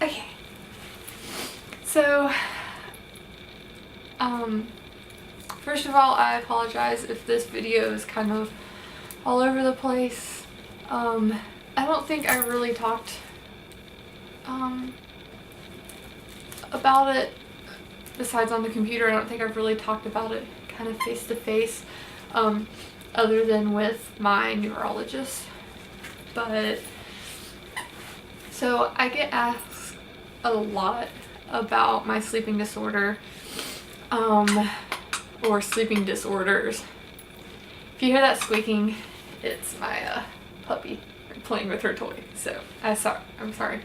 Okay. So, first of all, I apologize if this video is kind of all over the place. I don't think I really talked about it besides on the computer. I don't think I've really talked about it kind of face to face, other than with my neurologist. But so I get asked a lot about my sleeping disorder, or sleeping disorders. If you hear that squeaking, it's my puppy playing with her toy. So I'm sorry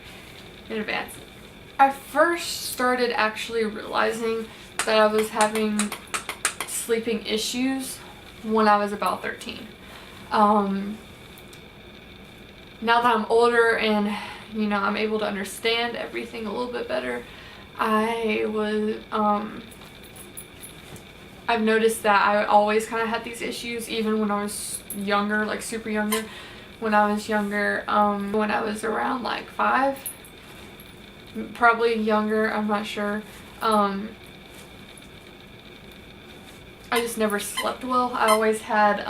in advance. I first started actually realizing that I was having sleeping issues when I was about 13. Now that I'm older and I'm able to understand everything a little bit better, I've noticed that I always kind of had these issues even when I was younger, like super younger. When I was younger, when I was around like 5, probably younger, I'm not sure. I just never slept well. I always had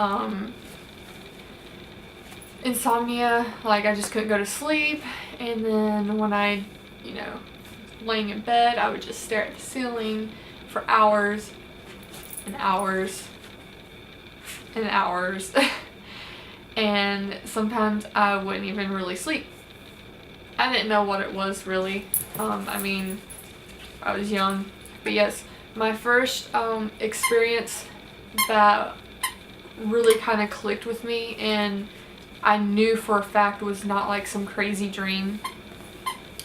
insomnia, like I just couldn't go to sleep, and then when I, laying in bed, I would just stare at the ceiling for hours and hours and hours. And sometimes I wouldn't even really sleep. I didn't know what it was really. I mean, I was young. But yes, my first experience that really kind of clicked with me and I knew for a fact was not like some crazy dream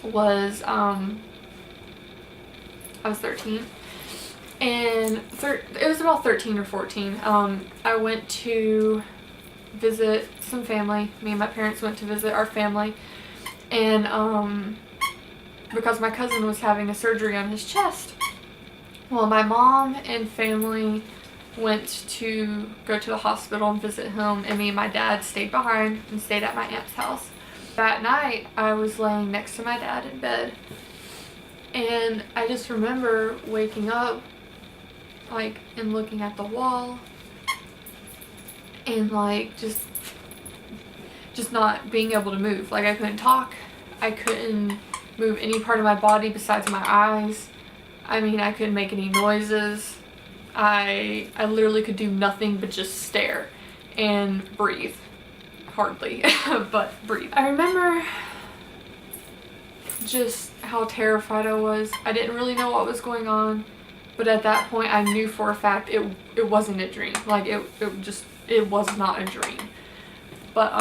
was I was 13. And it was about 13 or 14. I went to visit some family. Me and my parents went to visit our family, and because my cousin was having a surgery on his chest, well, my mom and family went to go to the hospital and visit him, and me and my dad stayed behind and stayed at my aunt's house. That night I was laying next to my dad in bed, and I just remember waking up and looking at the wall and just not being able to move. Like I couldn't talk, I couldn't move any part of my body besides my eyes. I mean, I couldn't make any noises. I literally could do nothing but just stare and breathe. Hardly, but breathe. I remember just how terrified I was. I didn't really know what was going on, but at that point I knew for a fact it wasn't a dream. Like it was not a dream. But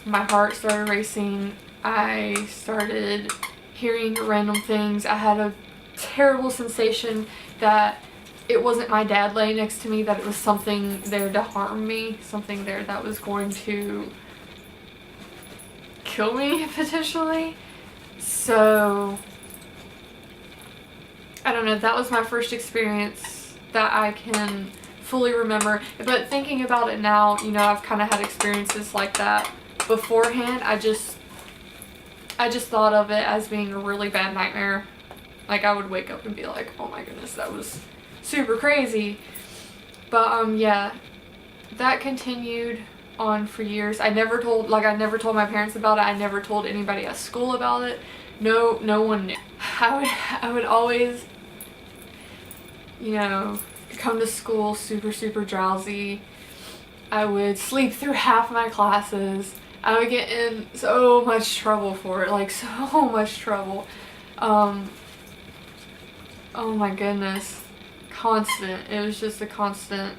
my heart started racing. I started hearing random things. I had a terrible sensation that it wasn't my dad laying next to me, that it was something there to harm me, something there that was going to kill me potentially. So I don't know, that was my first experience that I can fully remember. But thinking about it now, I've kind of had experiences like that beforehand. I just thought of it as being a really bad nightmare. Like I would wake up and be like, oh my goodness, that was super crazy. But yeah, that continued on for years. I never told my parents about it. I never told anybody at school about it. No one knew. I would always, come to school super drowsy. I would sleep through half my classes. I would get in so much trouble for it, like so much trouble. Oh my goodness. Constant. It was just a constant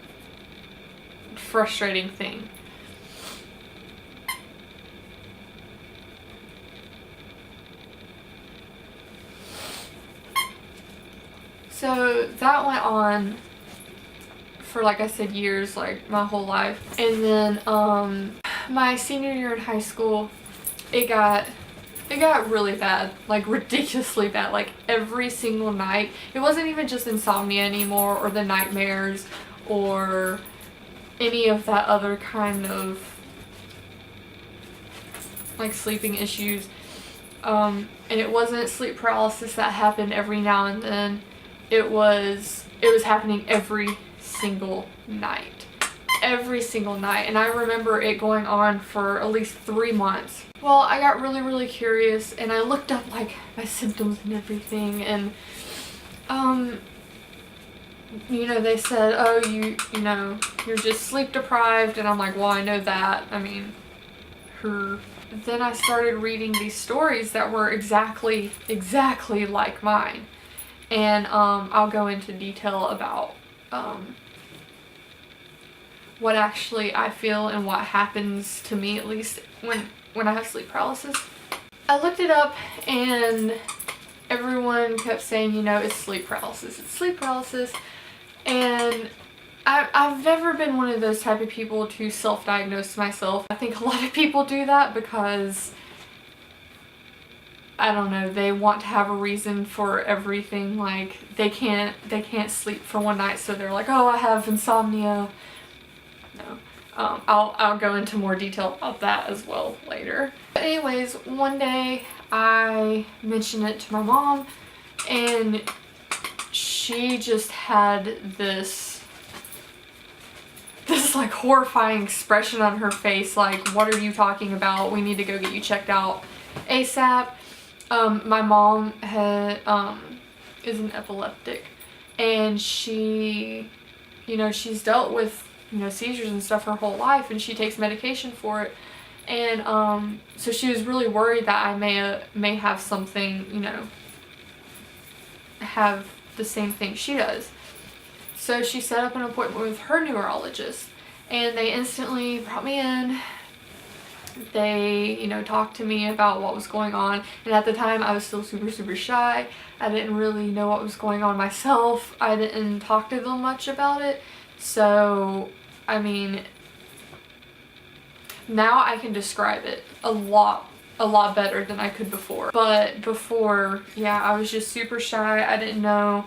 frustrating thing. So that went on for, like I said, years, like my whole life. And then my senior year in high school, it got really bad, like ridiculously bad, like every single night. It wasn't even just insomnia anymore, or the nightmares, or any of that other kind of like sleeping issues. And it wasn't sleep paralysis that happened every now and then. It was happening every single night. Every single night. And I remember it going on for at least 3 months. Well, I got really, really curious and I looked up like my symptoms and everything, and you know, they said, oh, you know, you're just sleep deprived, and I'm like, well, I know that. I mean, Then I started reading these stories that were exactly like mine. And I'll go into detail about what actually I feel and what happens to me, at least when I have sleep paralysis. I looked it up and everyone kept saying, you know, it's sleep paralysis. It's sleep paralysis. And I've never been one of those type of people to self-diagnose myself. I think a lot of people do that because, I don't know, they want to have a reason for everything. Like they can't sleep for one night, so they're like, oh, I have insomnia. No. I'll go into more detail about that as well later. But anyways, one day I mentioned it to my mom and she just had this like horrifying expression on her face, like, what are you talking about? We need to go get you checked out ASAP. My mom is an epileptic, and she, you know, she's dealt with, you know, seizures and stuff her whole life, and she takes medication for it. And so she was really worried that I may have something, you know, have the same thing she does. So she set up an appointment with her neurologist, and they instantly brought me in. They, you know, talked to me about what was going on, and at the time I was still super shy. I didn't really know what was going on myself. I didn't talk to them much about it. So, I mean, now I can describe it a lot better than I could before. But before, yeah, I was just super shy. I didn't know.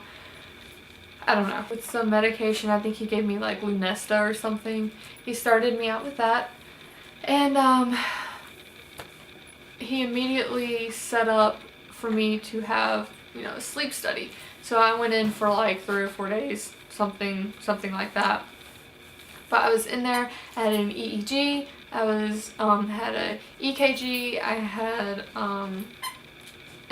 I don't know. With some medication, I think he gave me like Lunesta or something. He started me out with that. And he immediately set up for me to have, you know, a sleep study. So I went in for like 3 or 4 days, something like that. But I was in there, I had an EEG, I was had a EKG, I had an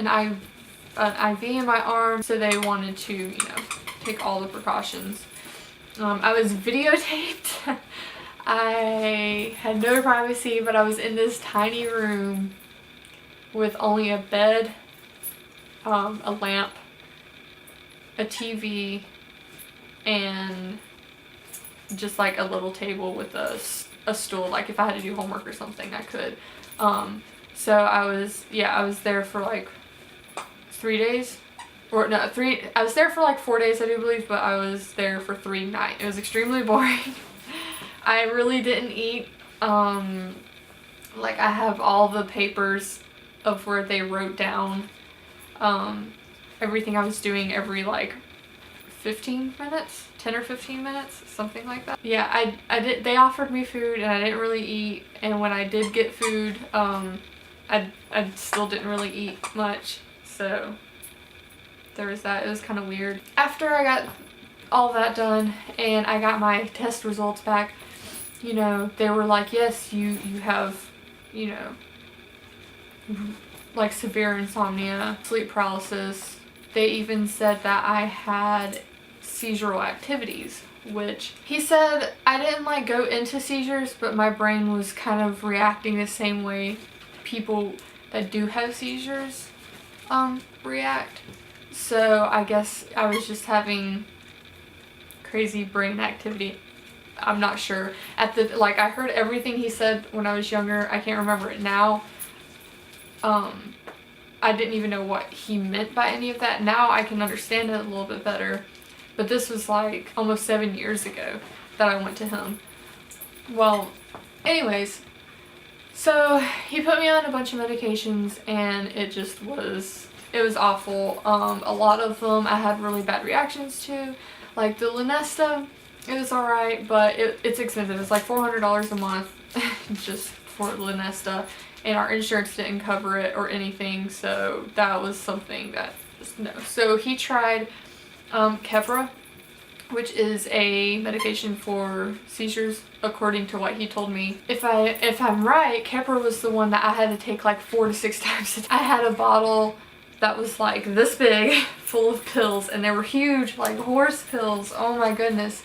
IV in my arm, so they wanted to, you know, take all the precautions. I was videotaped. I had no privacy, but I was in this tiny room with only a bed, a lamp, a TV, and just like a little table with a stool. Like if I had to do homework or something, I could. So I was there for like 3 days. Or no, I was there for like 4 days, I do believe, but I was there for 3 nights. It was extremely boring. I really didn't eat. Like I have all the papers of where they wrote down everything I was doing every like 15 minutes, 10 or 15 minutes, something like that. Yeah, they offered me food and I didn't really eat, and when I did get food, I still didn't really eat much, so there was that. It was kind of weird. After I got all that done and I got my test results back, you know, they were like, yes, you have, you know, like severe insomnia, sleep paralysis. They even said that I had seizural activities, which he said I didn't like go into seizures, but my brain was kind of reacting the same way people that do have seizures react. So I guess I was just having crazy brain activity. I'm not sure. Like I heard everything he said when I was younger. I can't remember it now. I didn't even know what he meant by any of that. Now I can understand it a little bit better. But this was like almost 7 years ago that I went to him. Well, anyways, so he put me on a bunch of medications and it was awful. A lot of them I had really bad reactions to. Like the Lunesta, it was alright, but it's expensive. It's like $400 a month just for Lunesta. and our insurance didn't cover it or anything, so that was something that just no. So he tried Keppra, which is a medication for seizures, according to what he told me. If I'm right, Keppra was the one that I had to take like 4 to 6 times a day. I had a bottle that was like this big, full of pills, and they were huge, like horse pills. Oh my goodness.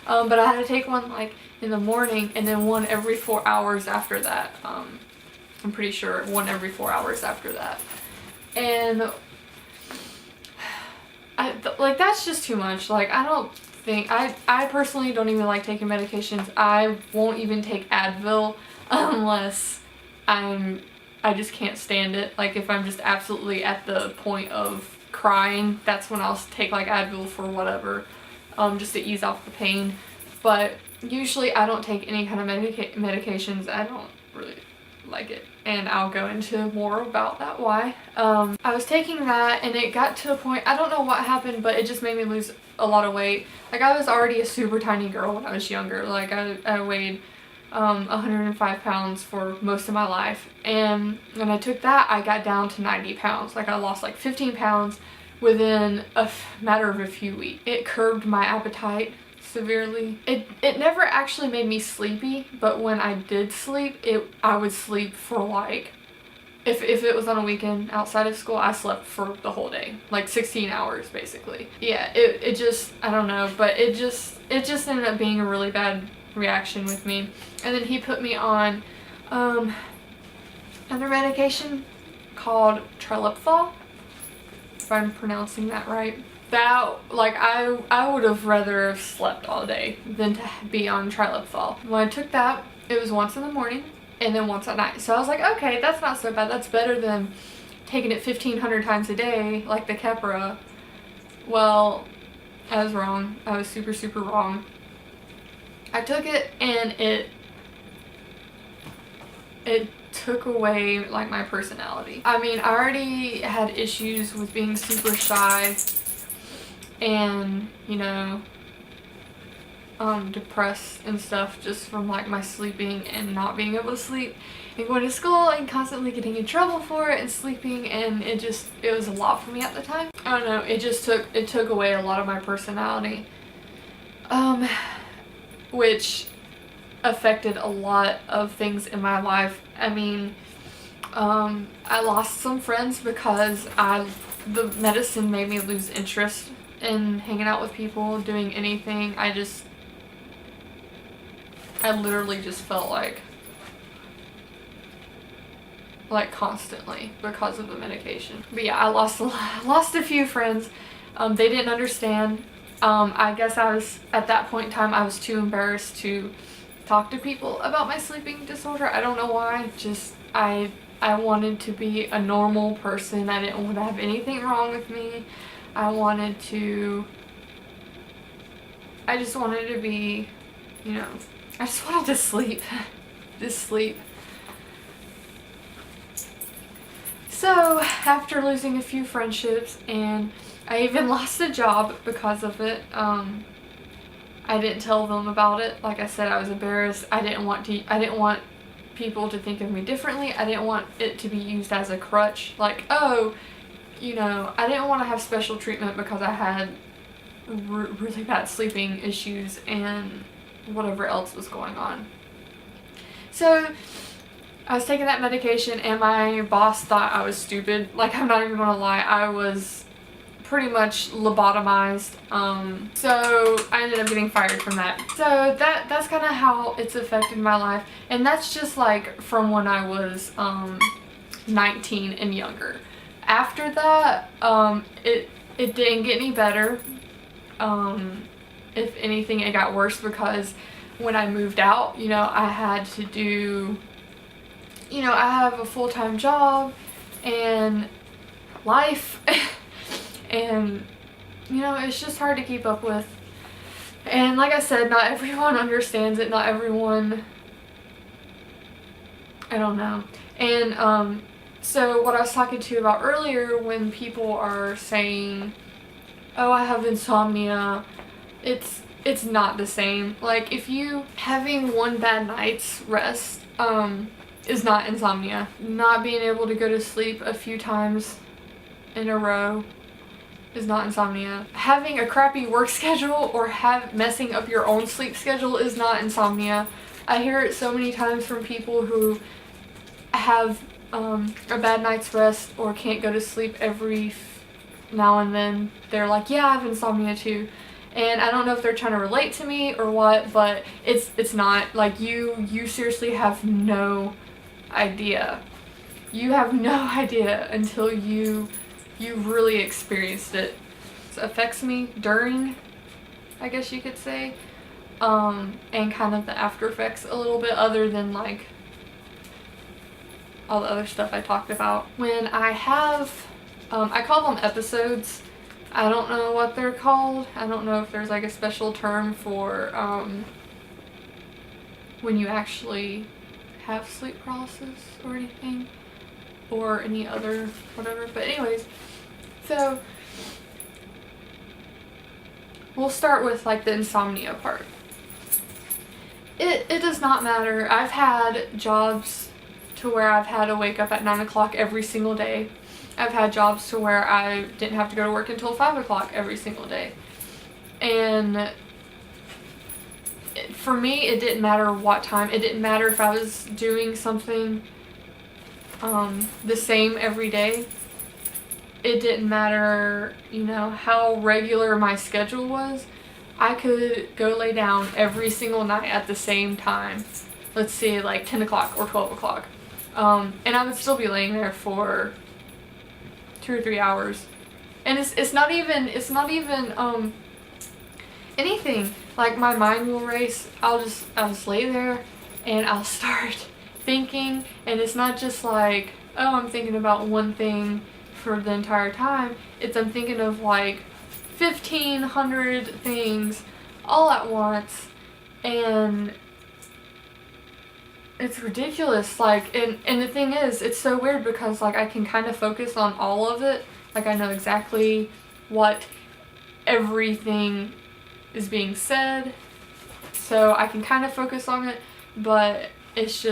But I had to take one like in the morning and then one every 4 hours after that. I'm pretty sure one every 4 hours after that. And like that's just too much. Like I don't think, I personally don't even like taking medications. I won't even take Advil unless I just can't stand it. Like if I'm just absolutely at the point of crying, that's when I'll take like Advil for whatever, just to ease off the pain. But usually I don't take any kind of medications. I don't really like it, and I'll go into more about that why. I was taking that and it got to a point, I don't know what happened, but it just made me lose a lot of weight. Like I was already a super tiny girl when I was younger. Like I weighed 105 pounds for most of my life, and when I took that I got down to 90 pounds. Like I lost like 15 pounds within a matter of a few weeks. It curbed my appetite severely. It never actually made me sleepy, but when I did sleep, I would sleep for like, if it was on a weekend outside of school, I slept for the whole day, like 16 hours basically. Yeah, it just, I don't know, but it just ended up being a really bad reaction with me. And then he put me on another medication called Trilipthol, if I'm pronouncing that right. That, like, I would have rather have slept all day than to be on Trilipthol. When I took that, it was once in the morning and then once at night. So I was like, okay, that's not so bad. That's better than taking it 1,500 times a day like the Keppra. Well, I was wrong. I was super, super wrong. I took it and it took away like my personality. I mean, I already had issues with being super shy and, you know, depressed and stuff just from like my sleeping and not being able to sleep and going to school and constantly getting in trouble for it and sleeping, and it was a lot for me at the time. I don't know, it took away a lot of my personality, which affected a lot of things in my life. I mean, I lost some friends because the medicine made me lose interest in hanging out with people, doing anything. I literally just felt like constantly because of the medication. But yeah, I lost a few friends. They didn't understand. I guess at that point in time I was too embarrassed to talk to people about my sleeping disorder. I don't know why. Just I wanted to be a normal person. I didn't want to have anything wrong with me. I just wanted to be, you know, I just wanted to sleep. Just sleep. So after losing a few friendships, and I even lost a job because of it, I didn't tell them about it. Like I said, I was embarrassed. I didn't want people to think of me differently. I didn't want it to be used as a crutch. Like, oh, you know, I didn't want to have special treatment because I had really bad sleeping issues and whatever else was going on. So I was taking that medication and my boss thought I was stupid. Like, I'm not even gonna lie, I was pretty much lobotomized. So I ended up getting fired from that. So that's kind of how it's affected my life, and that's just like from when I was 19 and younger. After that, it didn't get any better. If anything, it got worse because when I moved out, you know, I had to do, you know, I have a full-time job and life and, you know, it's just hard to keep up with. And like I said, not everyone understands it. Not everyone, I don't know. And so what I was talking to you about earlier, when people are saying, oh, I have insomnia, it's not the same. Like, if you having one bad night's rest is not insomnia. Not being able to go to sleep a few times in a row is not insomnia. Having a crappy work schedule or messing up your own sleep schedule is not insomnia. I hear it so many times from people who have a bad night's rest or can't go to sleep every now and then. They're like, yeah, I have insomnia too. And I don't know if they're trying to relate to me or what, but it's not. Like, you seriously have no idea. You have no idea until you really experienced it. It affects me during, I guess you could say, and kind of the after effects a little bit, other than like all the other stuff I talked about. When I have, I call them episodes. I don't know what they're called. I don't know if there's like a special term for when you actually have sleep paralysis or anything, or any other whatever. But anyways, so we'll start with like the insomnia part. It does not matter. I've had jobs to where I've had to wake up at 9 o'clock every single day. I've had jobs to where I didn't have to go to work until 5 o'clock every single day. And for me, it didn't matter what time. It didn't matter if I was doing something the same every day. It didn't matter, you know, how regular my schedule was. I could go lay down every single night at the same time. Let's say like 10 o'clock or 12 o'clock. And I would still be laying there for 2 or 3 hours. And it's not even anything. Like, my mind will race. I'll just lay there and I'll start thinking, and it's not just like, oh, I'm thinking about one thing for the entire time. I'm thinking of like 1,500 things all at once, and it's ridiculous. Like, and the thing is, it's so weird because like I can kind of focus on all of it. Like, I know exactly what everything is being said, so I can kind of focus on it, but it's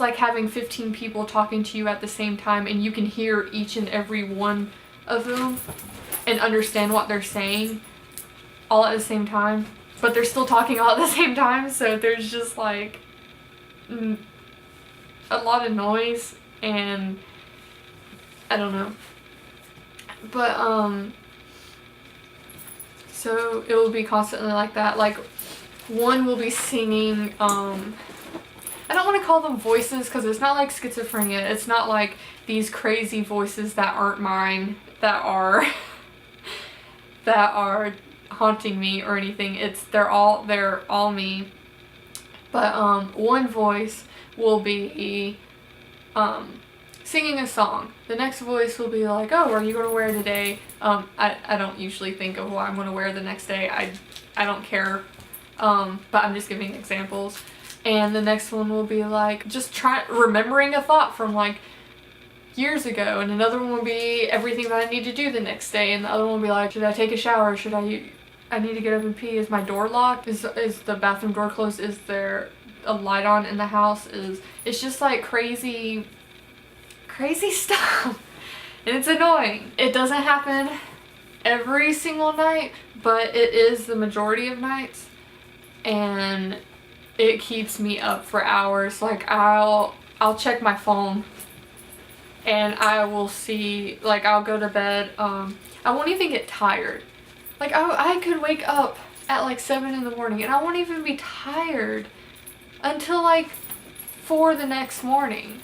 like having 15 people talking to you at the same time, and you can hear each and every one of them and understand what they're saying all at the same time, but they're still talking all at the same time. So there's just like a lot of noise, and I don't know, but so it will be constantly like that. Like, one will be singing, I don't want to call them voices because it's not like schizophrenia. It's not like these crazy voices that aren't mine, that are haunting me or anything. They're all me. But one voice will be singing a song. The next voice will be like, oh, what are you going to wear today? I don't usually think of what I'm going to wear the next day. I don't care. But I'm just giving examples. And the next one will be like, just remembering a thought from like years ago. And another one will be everything that I need to do the next day. And the other one will be like, should I take a shower? I need to get up and pee. Is my door locked? Is the bathroom door closed? Is there a light on in the house? It's just like crazy stuff. And it's annoying. It doesn't happen every single night, but it is the majority of nights. And it keeps me up for hours. Like, I'll check my phone and I will see, like, I'll go to bed. I won't even get tired. Like, I could wake up at like 7 in the morning and I won't even be tired until like 4 the next morning.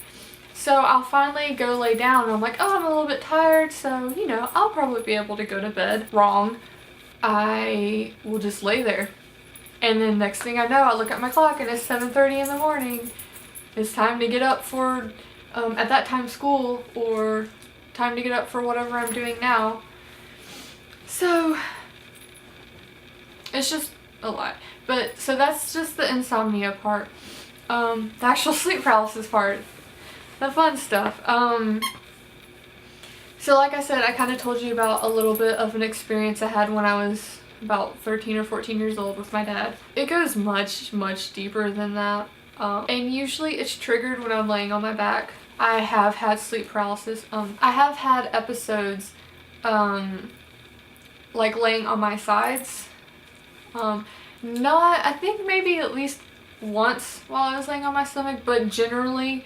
So I'll finally go lay down and I'm like, oh, I'm a little bit tired, so, you know, I'll probably be able to go to bed. Wrong. I will just lay there. And then next thing I know, I look at my clock and it's 7:30 in the morning. It's time to get up for, at that time, school, or time to get up for whatever I'm doing now. So it's just a lot. But, so that's just the insomnia part. The actual sleep paralysis part. The fun stuff. So like I said, I kind of told you about a little bit of an experience I had when I was about 13 or 14 years old with my dad. It goes much, much deeper than that. And usually it's triggered when I'm laying on my back. I have had sleep paralysis. I have had episodes like laying on my sides. Not, I think maybe at least once while I was laying on my stomach, but generally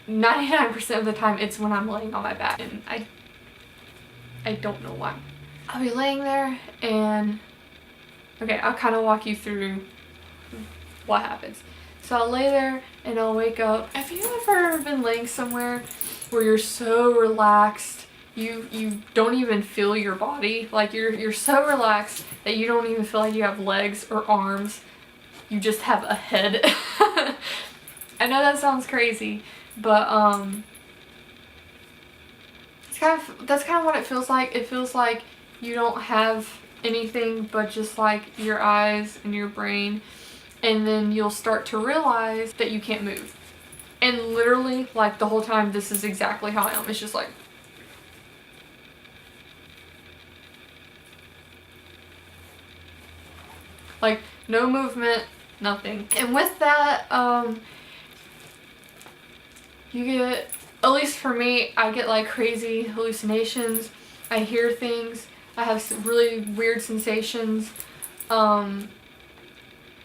99% of the time it's when I'm laying on my back, and I don't know why. I'll be laying there and, okay, I'll kind of walk you through what happens. So I'll lay there and I'll wake up. Have you ever been laying somewhere where you're so relaxed, you don't even feel your body? Like you're so relaxed that you don't even feel like you have legs or arms. You just have a head. I know that sounds crazy, but that's kind of what it feels like. It feels like you don't have anything but just like your eyes and your brain, and then you'll start to realize that you can't move. And literally, like the whole time, this is exactly how I am. It's just like no movement, nothing. And with that, you get, at least for me, I get like crazy hallucinations. I hear things. I have some really weird sensations. Now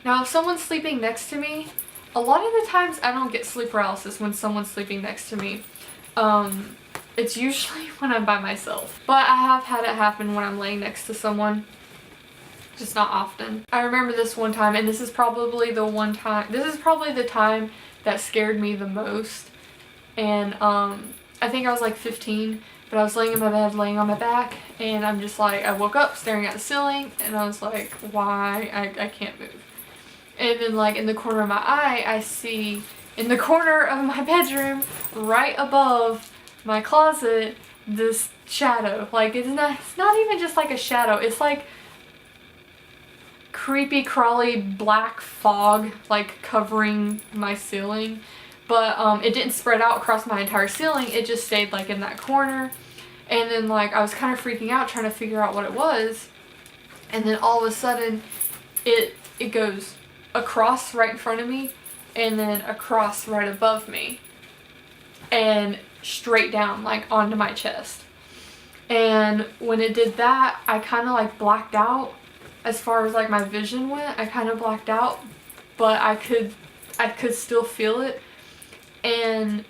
if someone's sleeping next to me, a lot of the times I don't get sleep paralysis when someone's sleeping next to me. It's usually when I'm by myself. But I have had it happen when I'm laying next to someone. Just not often. I remember this one time, and this is probably the time that scared me the most. And I think I was like 15, but I was laying in my bed, laying on my back, and I'm just like, I woke up staring at the ceiling, and I was like, why? I can't move. And then like in the corner of my eye, I see in the corner of my bedroom, right above my closet, this shadow. Like it's not even just like a shadow, it's like creepy crawly black fog like covering my ceiling, but it didn't spread out across my entire ceiling. It just stayed like in that corner. And then like I was kind of freaking out trying to figure out what it was, and then all of a sudden it goes across right in front of me, and then across right above me, and straight down like onto my chest. And when it did that, I kind of like blacked out. As far as like my vision went, I kind of blacked out, but I could still feel it, and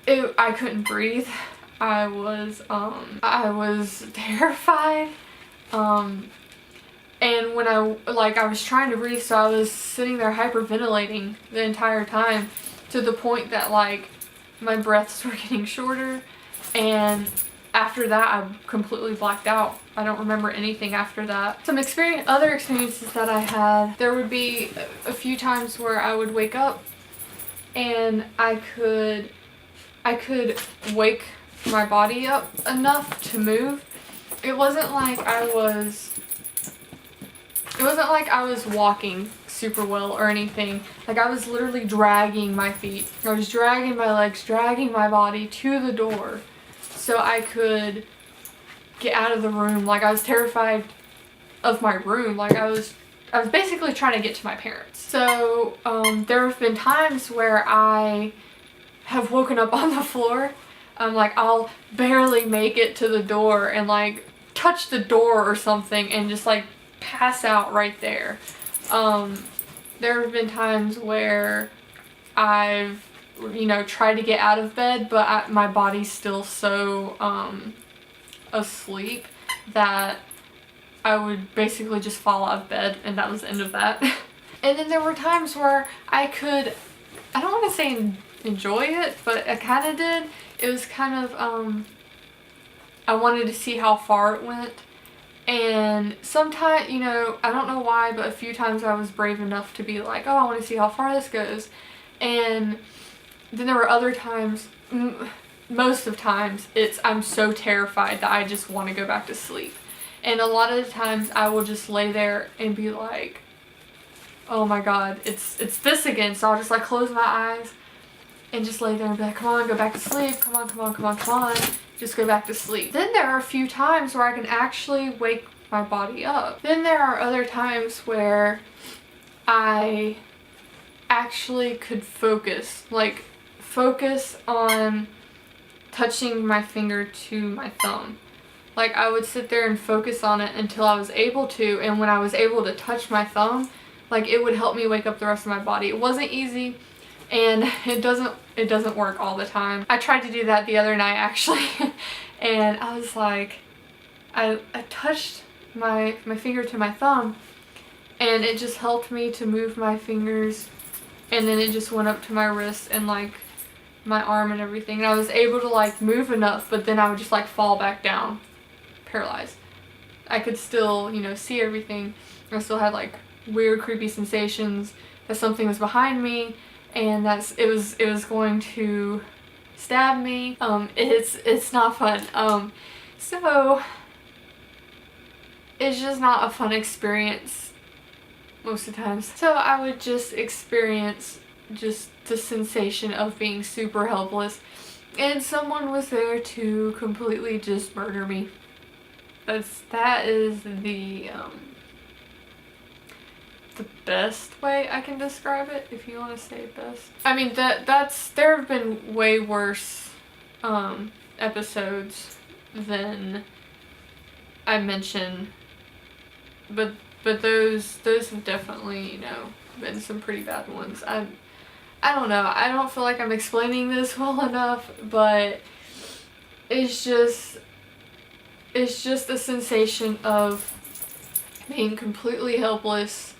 I couldn't breathe. I was terrified, and when I was trying to breathe, so I was sitting there hyperventilating the entire time, to the point that like my breaths were getting shorter, and after that I completely blacked out. I don't remember anything after that. Some other experiences that I had, there would be a few times where I would wake up and I could wake my body up enough to move. It wasn't like I was walking super well or anything. Like I was literally dragging my feet. I was dragging my legs, dragging my body to the door so I could get out of the room. Like I was terrified of my room. Like I was basically trying to get to my parents. So there have been times where I have woken up on the floor. Like I'll barely make it to the door and like touch the door or something and just like pass out right there. There have been times where I've tried to get out of bed, but my body's still so asleep that I would basically just fall out of bed, and that was the end of that. And then there were times where I don't want to say enjoy it, but I kind of did. It was kind of, I wanted to see how far it went. And sometimes, I don't know why, but a few times I was brave enough to be like, oh, I want to see how far this goes. And then there were other times, most of times, I'm so terrified that I just want to go back to sleep. And a lot of the times I will just lay there and be like, oh my god, it's this again. So I'll just like close my eyes and just lay there and be like, come on, go back to sleep. Come on, come on, come on, come on. Just go back to sleep. Then there are a few times where I can actually wake my body up. Then there are other times where I actually could focus, like focus on touching my finger to my thumb. Like I would sit there and focus on it until I was able to, and when I was able to touch my thumb, like it would help me wake up the rest of my body. It wasn't easy, and it doesn't work all the time. I tried to do that the other night actually, and I was like, I touched my finger to my thumb, and it just helped me to move my fingers, and then it just went up to my wrist and like my arm and everything, and I was able to like move enough, but then I would just like fall back down, paralyzed. I could still, you know, see everything. I still had like weird creepy sensations that something was behind me and that it was going to stab me. It's not fun. So it's just not a fun experience most of the times. So I would just experience just the sensation of being super helpless, and someone was there to completely just murder me. That is the best way I can describe it, if you want to say best. I mean, there have been way worse episodes than I mentioned, but those have definitely, you know, been some pretty bad ones. I don't know. I don't feel like I'm explaining this well enough, but it's just a sensation of being completely helpless,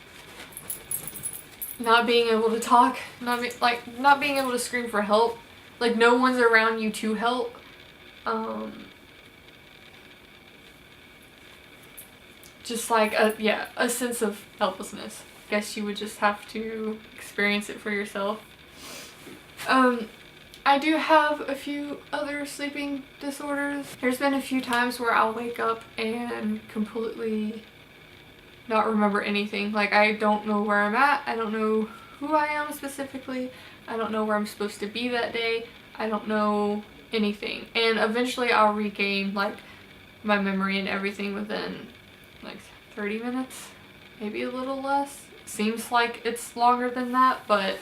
not being able to talk, not being able to scream for help, like no one's around you to help. Just like a sense of helplessness. I guess you would just have to experience it for yourself. I do have a few other sleeping disorders. There's been a few times where I'll wake up and completely not remember anything. Like I don't know where I'm at. I don't know who I am specifically. I don't know where I'm supposed to be that day. I don't know anything. And eventually I'll regain like my memory and everything within like 30 minutes, maybe a little less. Seems like it's longer than that, but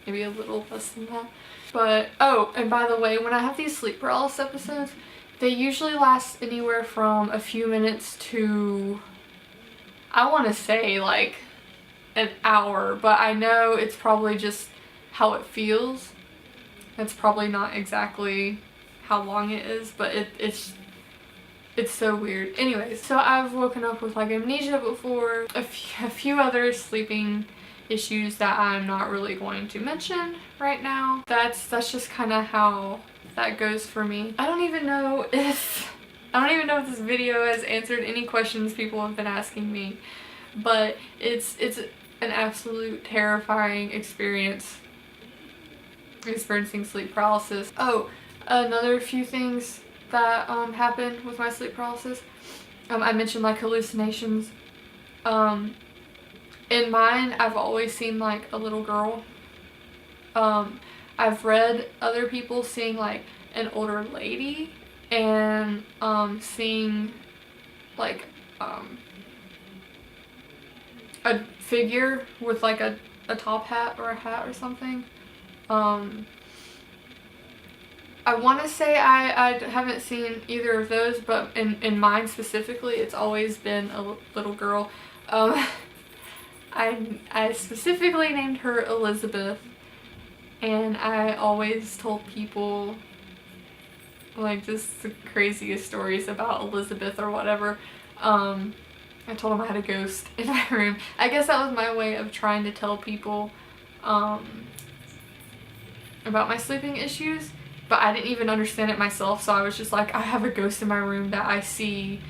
maybe a little less than that. But, oh, and by the way, when I have these sleep paralysis episodes, they usually last anywhere from a few minutes to, I want to say like an hour, but I know it's probably just how it feels. That's probably not exactly how long it is, but it's so weird. Anyways, so I've woken up with like amnesia before, a few other sleeping issues that I'm not really going to mention right now. That's just kind of how that goes for me. I don't even know if this video has answered any questions people have been asking me, but it's an absolute terrifying experience, experiencing sleep paralysis. Oh, another few things that happened with my sleep paralysis. I mentioned like hallucinations. In mine, I've always seen like a little girl. I've read other people seeing like an older lady and seeing like a figure with like a top hat or a hat or something. I want to say I haven't seen either of those, but in mine specifically, it's always been a little girl. I specifically named her Elizabeth, and I always told people like just the craziest stories about Elizabeth or whatever. I told them I had a ghost in my room. I guess that was my way of trying to tell people about my sleeping issues, but I didn't even understand it myself, so I was just like, I have a ghost in my room that I see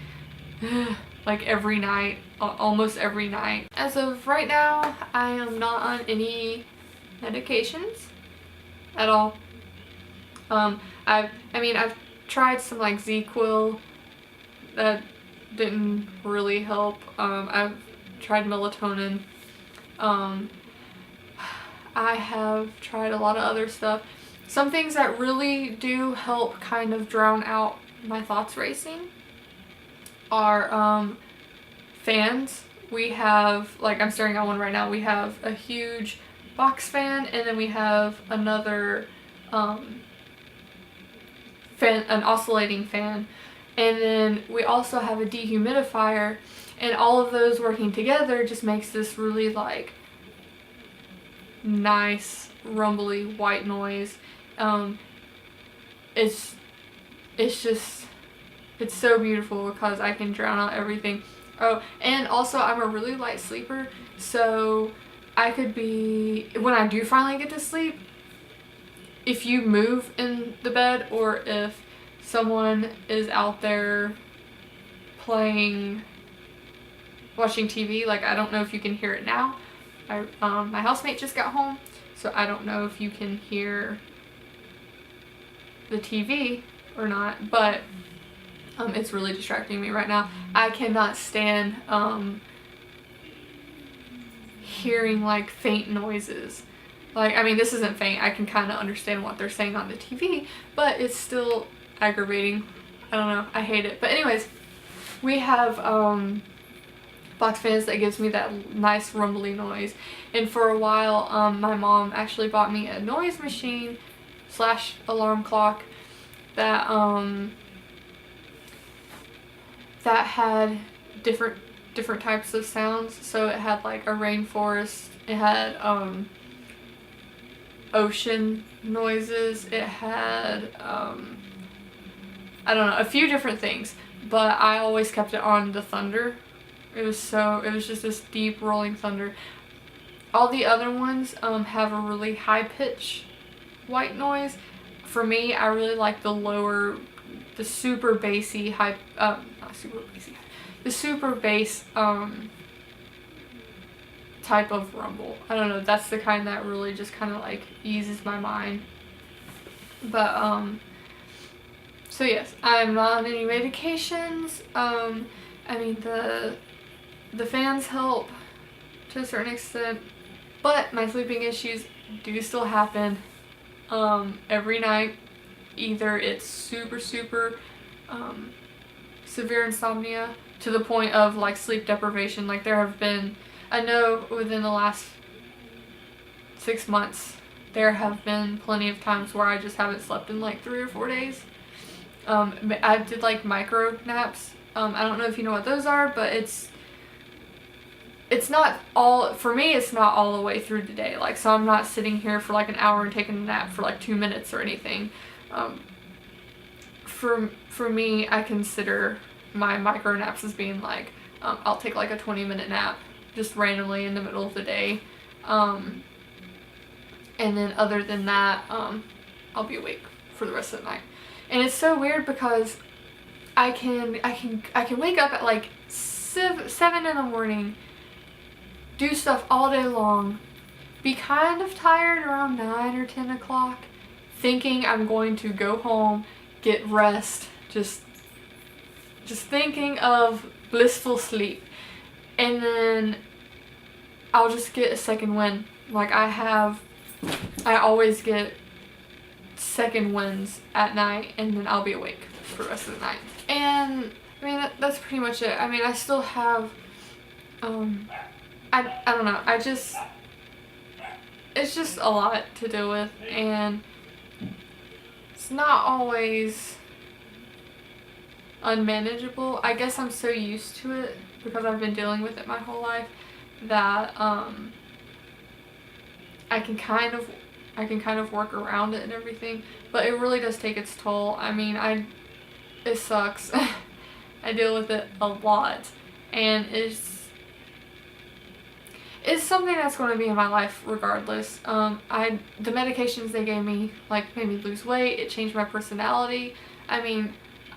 like every night, almost every night. As of right now, I am not on any medications at all. I've tried some like Z-Quil. That didn't really help. I've tried melatonin. I have tried a lot of other stuff. Some things that really do help kind of drown out my thoughts racing are fans. We have, like I'm staring at one right now, we have a huge box fan, and then we have another fan, an oscillating fan, and then we also have a dehumidifier, and all of those working together just makes this really like nice rumbly white noise. It's just, it's so beautiful because I can drown out everything. Oh, and also I'm a really light sleeper, so I could be, when I do finally get to sleep, if you move in the bed or if someone is out there playing, watching TV, like I don't know if you can hear it now. My housemate just got home, so I don't know if you can hear the TV or not, but it's really distracting me right now. I cannot stand hearing like faint noises. Like, I mean, this isn't faint. I can kind of understand what they're saying on the TV, but it's still aggravating. I don't know. I hate it. But anyways, we have box fans that gives me that nice rumbly noise. And for a while, my mom actually bought me a noise machine / alarm clock that that had different types of sounds. So it had like a rainforest, it had ocean noises, it had I don't know, a few different things, but I always kept it on the thunder. It was just this deep rolling thunder. All the other ones have a really high pitch white noise. For me, I really like the lower, the super bassy high, not super bassy, the super bass type of rumble. I don't know, that's the kind that really just kind of like eases my mind. But so yes, I'm not on any medications. I mean, the fans help to a certain extent, but my sleeping issues do still happen every night. Either it's super severe insomnia to the point of like sleep deprivation. Like there have been, I know within the last 6 months, there have been plenty of times where I just haven't slept in like 3 or 4 days. I did like micro naps. I don't know if you know what those are, but it's not all, for me it's not all the way through the day. Like, so I'm not sitting here for like an hour and taking a nap for like 2 minutes or anything. For me, I consider my micro naps as being like, I'll take like a 20-minute nap just randomly in the middle of the day. And then other than that, I'll be awake for the rest of the night. And it's so weird because I can wake up at like 7 in the morning, do stuff all day long, be kind of tired around 9 or 10 o'clock, thinking I'm going to go home, get rest, just thinking of blissful sleep, and then I'll just get a second wind. Like I always get second winds at night, and then I'll be awake for the rest of the night. And I mean, that's pretty much it. I mean, I still have I don't know, it's just a lot to deal with, and it's not always unmanageable. I guess I'm so used to it because I've been dealing with it my whole life that I can kind of work around it and everything, but it really does take its toll. I mean, it sucks. I deal with it a lot, and it's something that's going to be in my life regardless. The medications they gave me like made me lose weight. It changed my personality. I mean,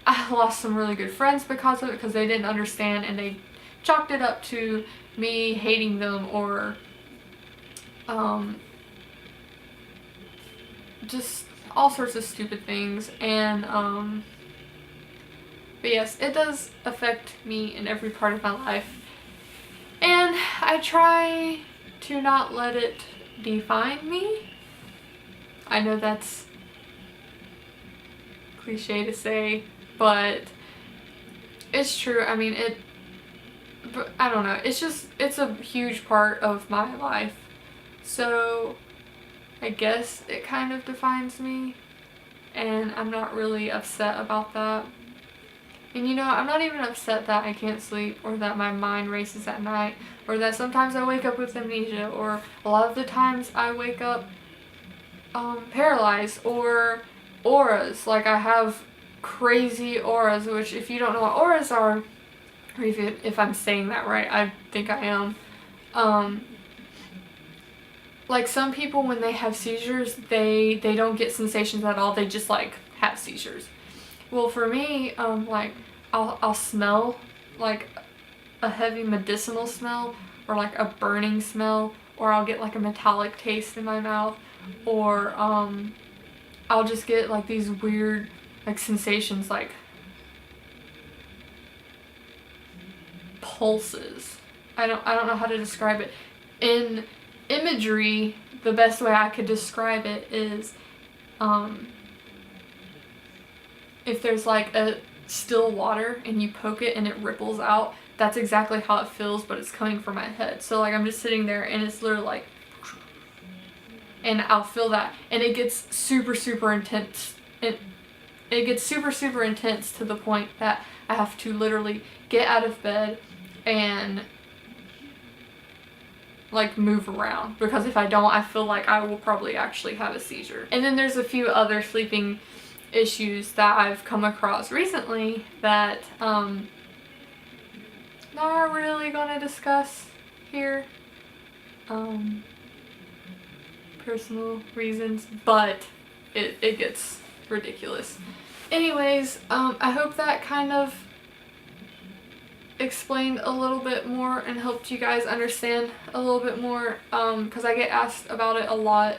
I lost some really good friends because of it, because they didn't understand and they chalked it up to me hating them or just all sorts of stupid things. And but yes, it does affect me in every part of my life, and I try to not let it define me. I know that's cliche to say, but it's true. I mean, but I don't know, it's a huge part of my life. So I guess it kind of defines me, and I'm not really upset about that. And you know, I'm not even upset that I can't sleep, or that my mind races at night, or that sometimes I wake up with amnesia, or a lot of the times I wake up paralyzed, or auras. Like, I have crazy auras, which if you don't know what auras are, or if I'm saying that right, I think I am. Like, some people, when they have seizures, they don't get sensations at all. They just like have seizures. Well, for me, like, I'll smell like a heavy medicinal smell, or like a burning smell, or I'll get like a metallic taste in my mouth, or I'll just get like these weird like sensations, like pulses. I don't know how to describe it. In imagery, the best way I could describe it is if there's like a still water and you poke it and it ripples out, that's exactly how it feels, but it's coming from my head. So like, I'm just sitting there and it's literally like, and I'll feel that, and it gets super intense. It gets super intense to the point that I have to literally get out of bed and like move around, because if I don't, I feel like I will probably actually have a seizure. And then there's a few other sleeping issues that I've come across recently that not really gonna discuss here, personal reasons, but it gets ridiculous. Anyways, I hope that kind of explained a little bit more and helped you guys understand a little bit more, because I get asked about it a lot,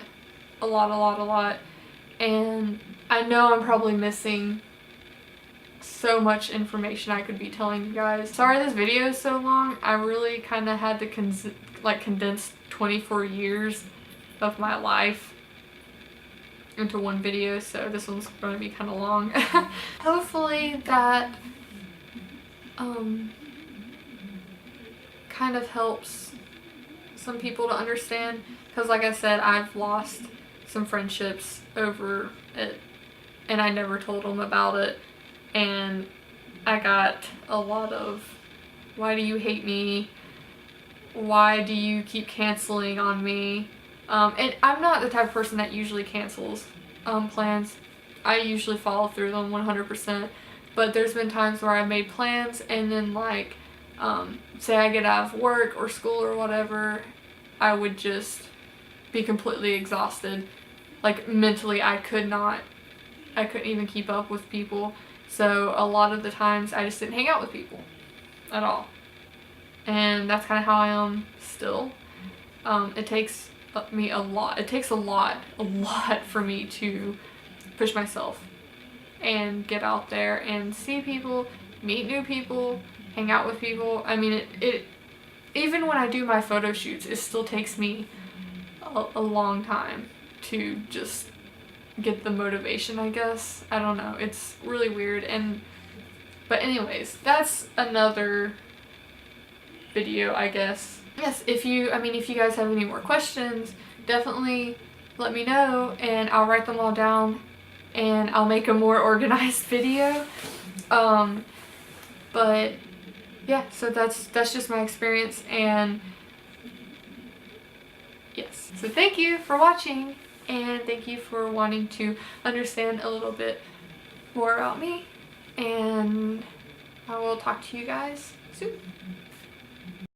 and I know I'm probably missing so much information I could be telling you guys. Sorry this video is so long. I really kind of had to condense 24 years of my life into one video, so this one's going to be kind of long. Hopefully that kind of helps some people to understand, because like I said, I've lost some friendships over it, and I never told them about it, and I got a lot of, why do you hate me? Why do you keep canceling on me? And I'm not the type of person that usually cancels plans. I usually follow through them 100%, but there's been times where I made plans and then like, say I get out of work or school or whatever, I would just be completely exhausted. Like, mentally, I couldn't even keep up with people. So a lot of the times I just didn't hang out with people at all. And that's kind of how I am still. It takes me a lot. It takes a lot for me to push myself and get out there and see people, meet new people, hang out with people. I mean, it even when I do my photo shoots, it still takes me a long time to just get the motivation, I guess. I don't know. It's really weird. But anyways, that's another video, I guess. Yes, if you guys have any more questions, definitely let me know and I'll write them all down and I'll make a more organized video. But yeah, so that's just my experience, and yes. So thank you for watching, and thank you for wanting to understand a little bit more about me, and I will talk to you guys soon.